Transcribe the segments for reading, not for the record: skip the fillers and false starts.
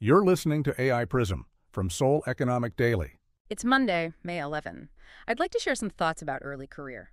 You're listening to AI Prism from Seoul Economic Daily. It's Monday, May 11. I'd like to share some thoughts about early career.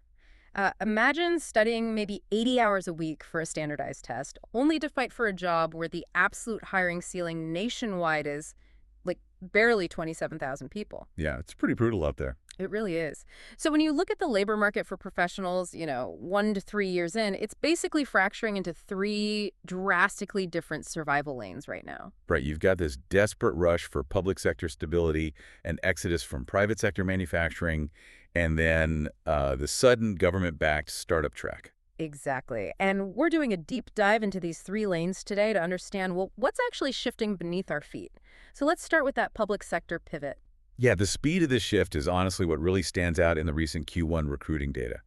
Imagine studying maybe 80 hours a week for a standardized test, only to fight for a job where the absolute hiring ceiling nationwide is, like, barely 27,000 people. Yeah, it's pretty brutal out there. It really is. So when you look at the labor market for professionals, 1 to 3 years in, it's basically fracturing into three drastically different survival lanes right now. Right, you've got this desperate rush for public sector stability and exodus from private sector manufacturing, and then the sudden government-backed startup track. Exactly. And we're doing a deep dive into these three lanes today to understand, well, what's actually shifting beneath our feet. So let's start with that public sector pivot. Yeah, the speed of this shift is honestly what really stands out in the recent Q1 recruiting data.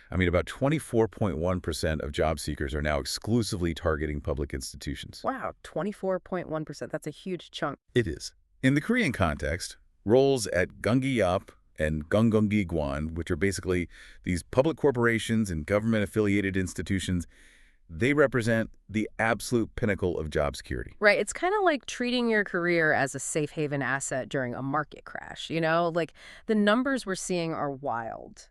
I mean, about 24.1% of job seekers are now exclusively targeting public institutions. Wow, 24.1%. That's a huge chunk. It is. In the Korean context, roles at Gungi-yup and Gungungi-gwan, which are basically these public corporations and government-affiliated institutions, they represent the absolute pinnacle of job security. Right. It's kind of like treating your career as a safe haven asset during a market crash, Like, the numbers we're seeing are wild.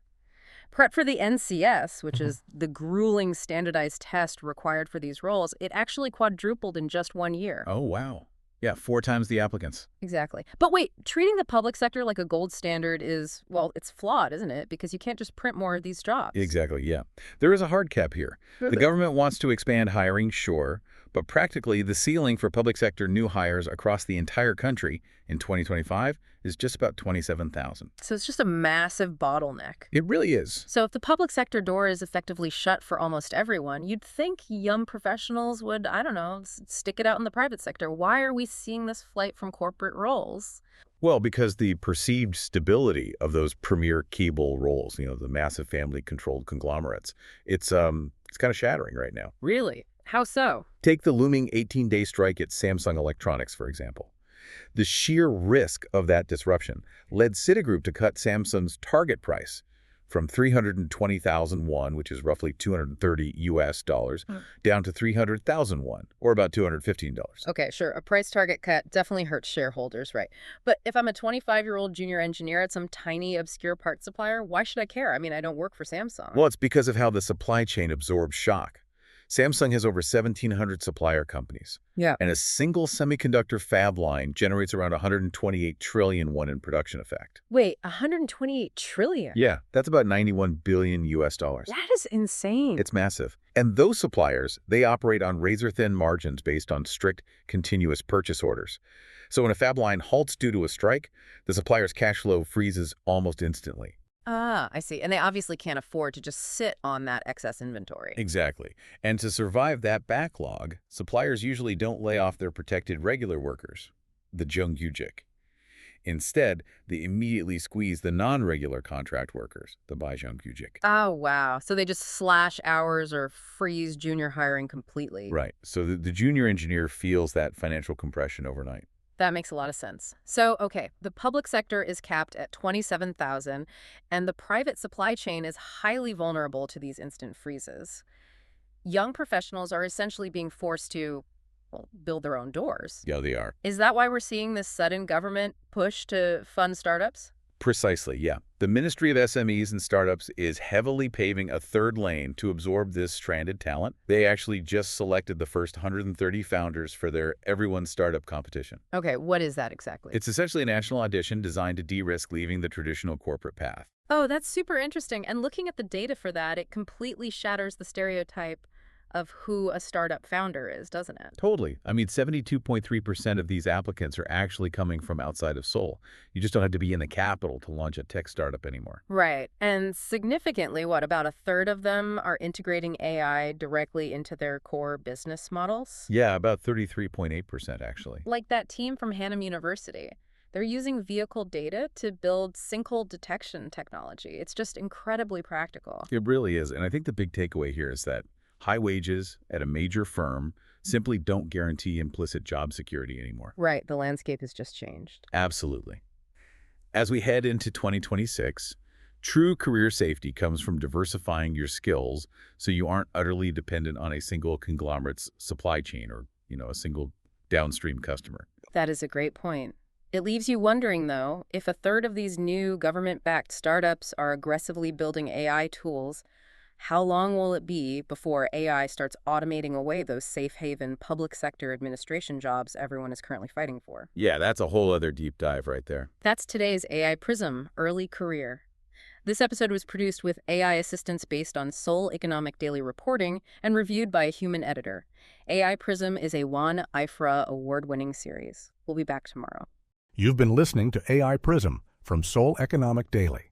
Prep for the NCS, which is the grueling standardized test required for these roles, it actually quadrupled in just 1 year. Oh, wow. Yeah, 4 times the applicants. Exactly. But wait, treating the public sector like a gold standard is, well, it's flawed, isn't it? Because you can't just print more of these jobs. Exactly, yeah. There is a hard cap here. Really? The government wants to expand hiring, sure, but practically the ceiling for public sector new hires across the entire country in 2025 is just about 27,000. So it's just a massive bottleneck. It really is. So if the public sector door is effectively shut for almost everyone, you'd think young professionals would, I don't know, stick it out in the private sector. Why are we seeing this flight from corporate roles? Well, because the perceived stability of those premier cable roles, the massive family-controlled conglomerates, it's kind of shattering right now. Really? How so? Take the looming 18-day strike at Samsung Electronics, for example. The sheer risk of that disruption led Citigroup to cut Samsung's target price from 320,000 won, which is roughly $230 down to 300,000 won, or about $215. Okay, sure. A price target cut definitely hurts shareholders, right? But if I'm a 25-year-old junior engineer at some tiny, obscure part supplier, why should I care? I mean, I don't work for Samsung. Well, it's because of how the supply chain absorbs shock. Samsung has over 1,700 supplier companies. Yeah. And a single semiconductor fab line generates around 128 trillion won in production effect. Wait, 128 trillion? Yeah, that's about 91 billion US dollars. That is insane. It's massive. And those suppliers, they operate on razor-thin margins based on strict, continuous purchase orders. So when a fab line halts due to a strike, the supplier's cash flow freezes almost instantly. Ah, I see. And they obviously can't afford to just sit on that excess inventory. Exactly. And to survive that backlog, suppliers usually don't lay off their protected regular workers, the Jeongyujik. Instead, they immediately squeeze the non-regular contract workers, the Bajeongyujik. Oh, wow. So they just slash hours or freeze junior hiring completely. Right. So the junior engineer feels that financial compression overnight. That makes a lot of sense. So, okay, the public sector is capped at 27,000, and the private supply chain is highly vulnerable to these instant freezes. Young professionals are essentially being forced to, well, build their own doors. Yeah, they are. Is that why we're seeing this sudden government push to fund startups? Precisely, yeah. The Ministry of SMEs and Startups is heavily paving a third lane to absorb this stranded talent. They actually just selected the first 130 founders for their Everyone Startup competition. Okay, what is that exactly? It's essentially a national audition designed to de-risk leaving the traditional corporate path. Oh, that's super interesting. And looking at the data for that, it completely shatters the stereotype of who a startup founder is, doesn't it? Totally. I mean, 72.3% of these applicants are actually coming from outside of Seoul. You just don't have to be in the capital to launch a tech startup anymore. Right. And significantly, about a third of them are integrating AI directly into their core business models? Yeah, about 33.8% actually. Like that team from Hannam University. They're using vehicle data to build sinkhole detection technology. It's just incredibly practical. It really is. And I think the big takeaway here is that high wages at a major firm simply don't guarantee implicit job security anymore. Right. The landscape has just changed. Absolutely. As we head into 2026, true career safety comes from diversifying your skills so you aren't utterly dependent on a single conglomerate's supply chain or, a single downstream customer. That is a great point. It leaves you wondering, though, if a third of these new government-backed startups are aggressively building AI tools, how long will it be before AI starts automating away those safe haven public sector administration jobs everyone is currently fighting for? Yeah, that's a whole other deep dive right there. That's today's AI Prism Early Career. This episode was produced with AI assistance based on Seoul Economic Daily reporting and reviewed by a human editor. AI Prism is a Juan Ifra award-winning series. We'll be back tomorrow. You've been listening to AI Prism from Seoul Economic Daily.